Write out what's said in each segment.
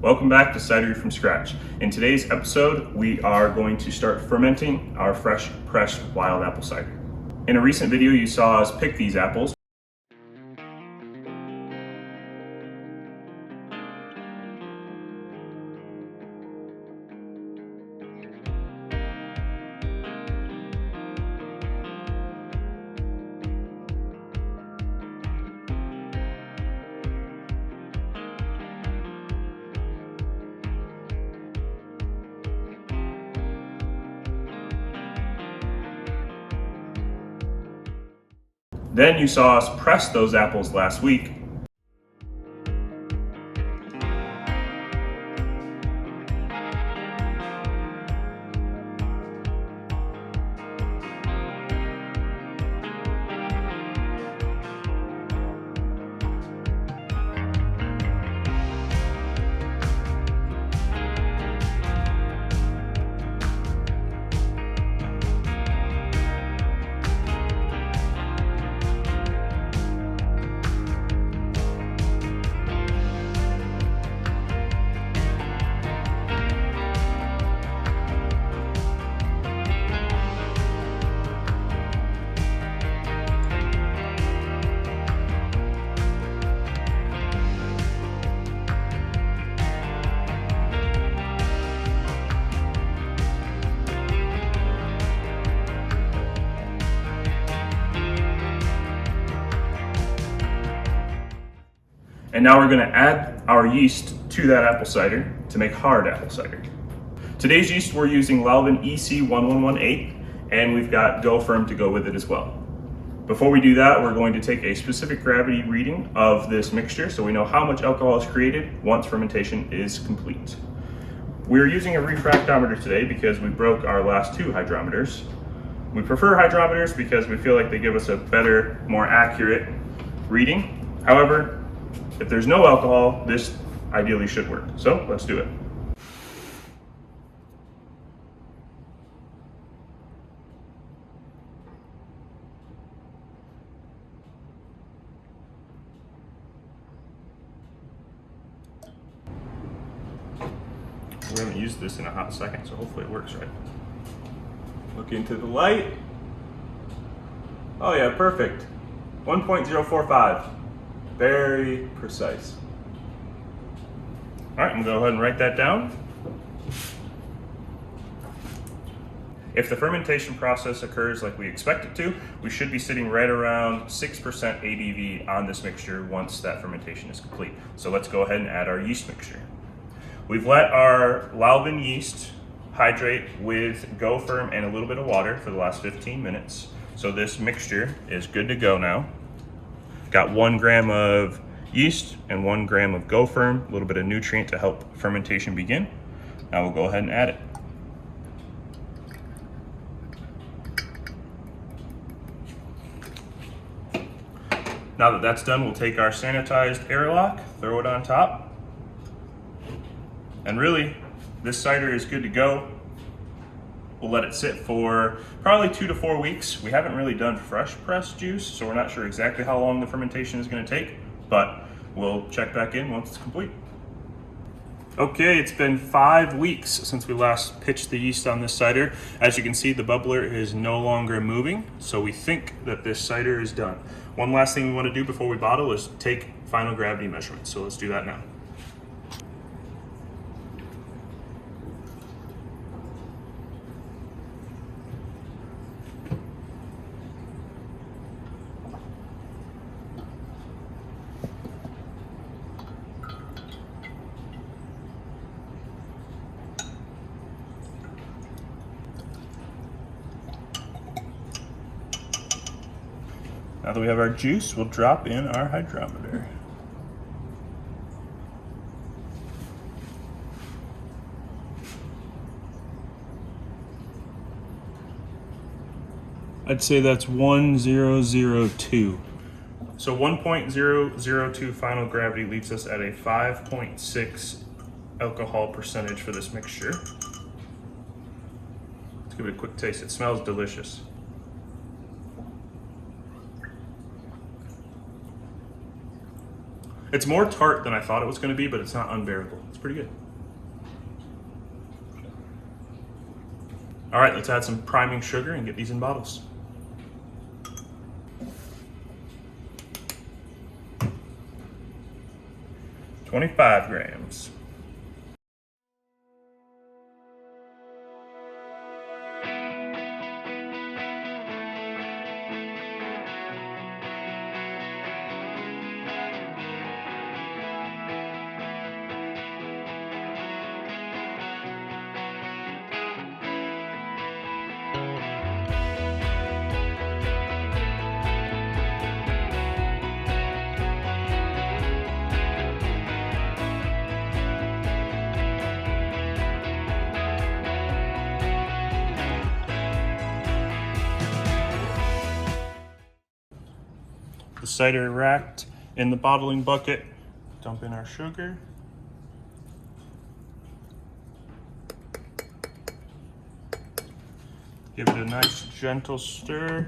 Welcome back to Cider from Scratch. In today's episode, we are going to start fermenting our fresh pressed wild apple cider. In a recent video, you saw us pick these apples. Then you saw us press those apples last week. And now we're going to add our yeast to that apple cider to make hard apple cider. Today's yeast, we're using Lalvin EC1118, and we've got Go Firm to go with it as well. Before we do that, we're going to take a specific gravity reading of this mixture so we know how much alcohol is created once fermentation is complete. We're using a refractometer today because we broke our last two hydrometers. We prefer hydrometers because we feel like they give us a better, more accurate reading. However, if there's no alcohol, this ideally should work. So let's do it. We haven't used this in a hot second, so hopefully it works right. Look into the light. Oh yeah, perfect. 1.045. Very precise. All right, I'm gonna go ahead and write that down. If the fermentation process occurs like we expect it to, we should be sitting right around 6% ABV on this mixture once that fermentation is complete. So let's go ahead and add our yeast mixture. We've let our Lalvin yeast hydrate with Go Firm and a little bit of water for the last 15 minutes. So this mixture is good to go now. Got 1 gram of yeast and 1 gram of Go Firm, a little bit of nutrient to help fermentation begin. Now we'll go ahead and add it. Now that that's done, we'll take our sanitized airlock, throw it on top. And really, this cider is good to go. We'll let it sit for probably 2 to 4 weeks. We haven't really done fresh pressed juice, so we're not sure exactly how long the fermentation is going to take, but we'll check back in once it's complete. Okay, it's been 5 weeks since we last pitched the yeast on this cider. As you can see, the bubbler is no longer moving, so we think that this cider is done. One last thing we want to do before we bottle is take final gravity measurements, so let's do that now. Now that we have our juice, we'll drop in our hydrometer. I'd say that's 1002. So 1.002 final gravity leaves us at a 5.6 alcohol percentage for this mixture. Let's give it a quick taste. It smells delicious. It's more tart than I thought it was going to be, but it's not unbearable. It's pretty good. All right, let's add some priming sugar and get these in bottles. "25 grams. The cider racked in the bottling bucket. Dump in our sugar. Give it a nice gentle stir.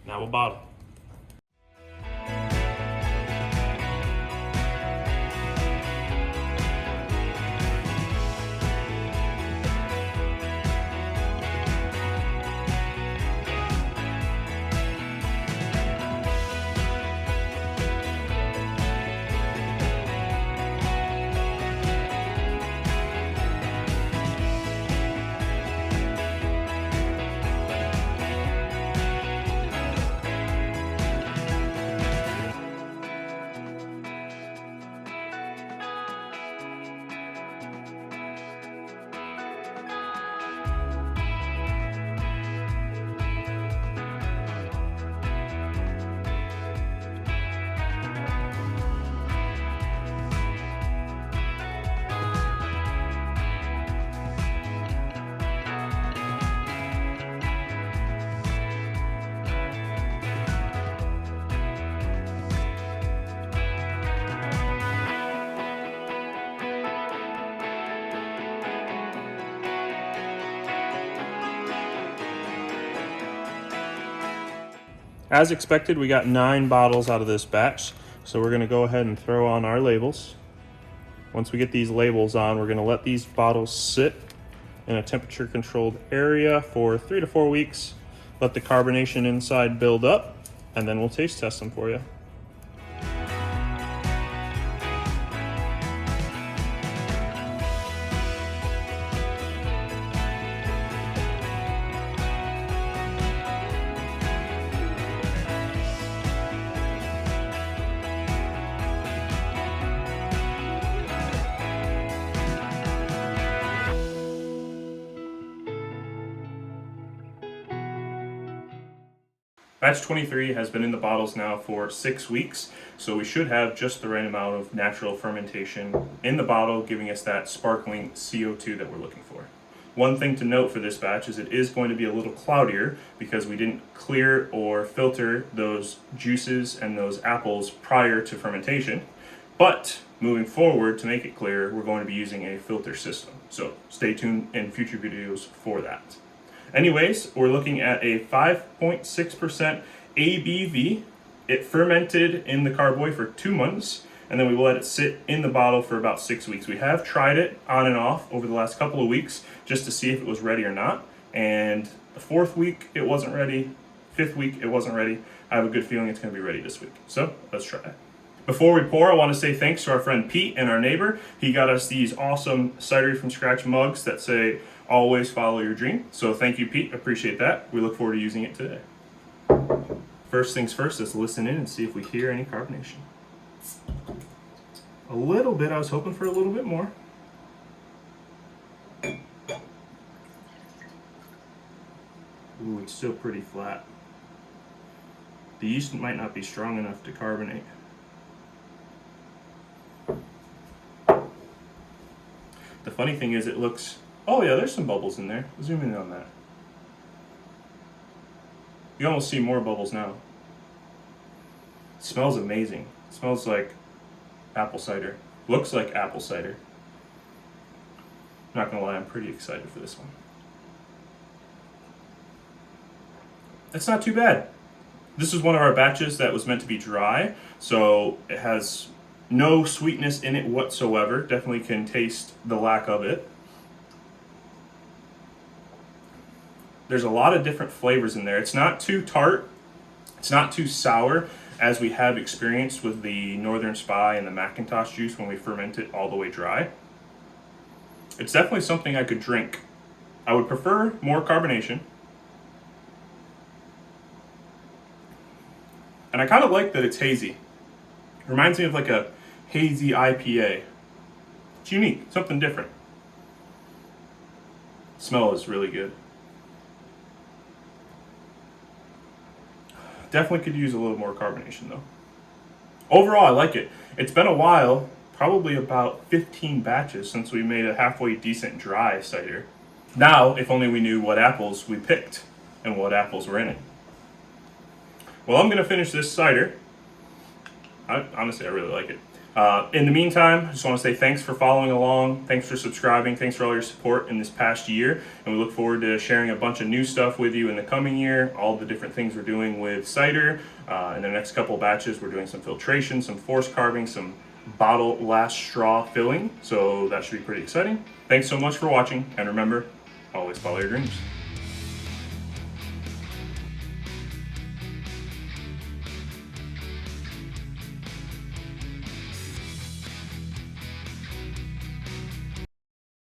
Now we'll bottle. As expected, we got 9 bottles out of this batch, so we're going to go ahead and throw on our labels. Once we get these labels on, we're going to let these bottles sit in a temperature controlled area for 3 to 4 weeks, let the carbonation inside build up, and then we'll taste test them for you. Batch 23 has been in the bottles now for 6 weeks, so we should have just the right amount of natural fermentation in the bottle, giving us that sparkling CO2 that we're looking for. One thing to note for this batch is it is going to be a little cloudier because we didn't clear or filter those juices and those apples prior to fermentation. But moving forward, to make it clear, we're going to be using a filter system. So stay tuned in future videos for that. Anyways, we're looking at a 5.6% ABV. It fermented in the carboy for 2 months, and then we will let it sit in the bottle for about 6 weeks. We have tried it on and off over the last couple of weeks just to see if it was ready or not. And the 4th week, it wasn't ready. 5th week, it wasn't ready. I have a good feeling it's going to be ready this week. So let's try it. Before we pour, I want to say thanks to our friend Pete and our neighbor. He got us these awesome Cider from Scratch mugs that say, "Always follow your dream." So thank you, Pete. Appreciate that. We look forward to using it today. First things first, let's listen in and see if we hear any carbonation. A little bit. I was hoping for a little bit more. Ooh, it's still pretty flat. The yeast might not be strong enough to carbonate. The funny thing is it looks, oh yeah, there's some bubbles in there. Zoom in on that. You almost see more bubbles now. It smells amazing. It smells like apple cider. Looks like apple cider. Not gonna lie, I'm pretty excited for this one. It's not too bad. This is one of our batches that was meant to be dry, so it has no sweetness in it whatsoever. Definitely can taste the lack of it. There's a lot of different flavors in there. It's not too tart, it's not too sour, as we have experienced with the Northern Spy and the Macintosh juice when we ferment it all the way dry. It's definitely something I could drink. I would prefer more carbonation. And I kind of like that it's hazy. It reminds me of like a hazy IPA. It's unique, something different. Smell is really good. Definitely could use a little more carbonation though. Overall, I like it. It's been a while, probably about 15 batches since we made a halfway decent dry cider. Now, if only we knew what apples we picked and what apples were in it. Well, I'm going to finish this cider. Honestly, I really like it. In the meantime, I just want to say thanks for following along, thanks for subscribing, thanks for all your support in this past year, and we look forward to sharing a bunch of new stuff with you in the coming year, all the different things we're doing with cider. In the next couple batches, we're doing some filtration, some force carving, some bottle last straw filling, so that should be pretty exciting. Thanks so much for watching, and remember, always follow your dreams.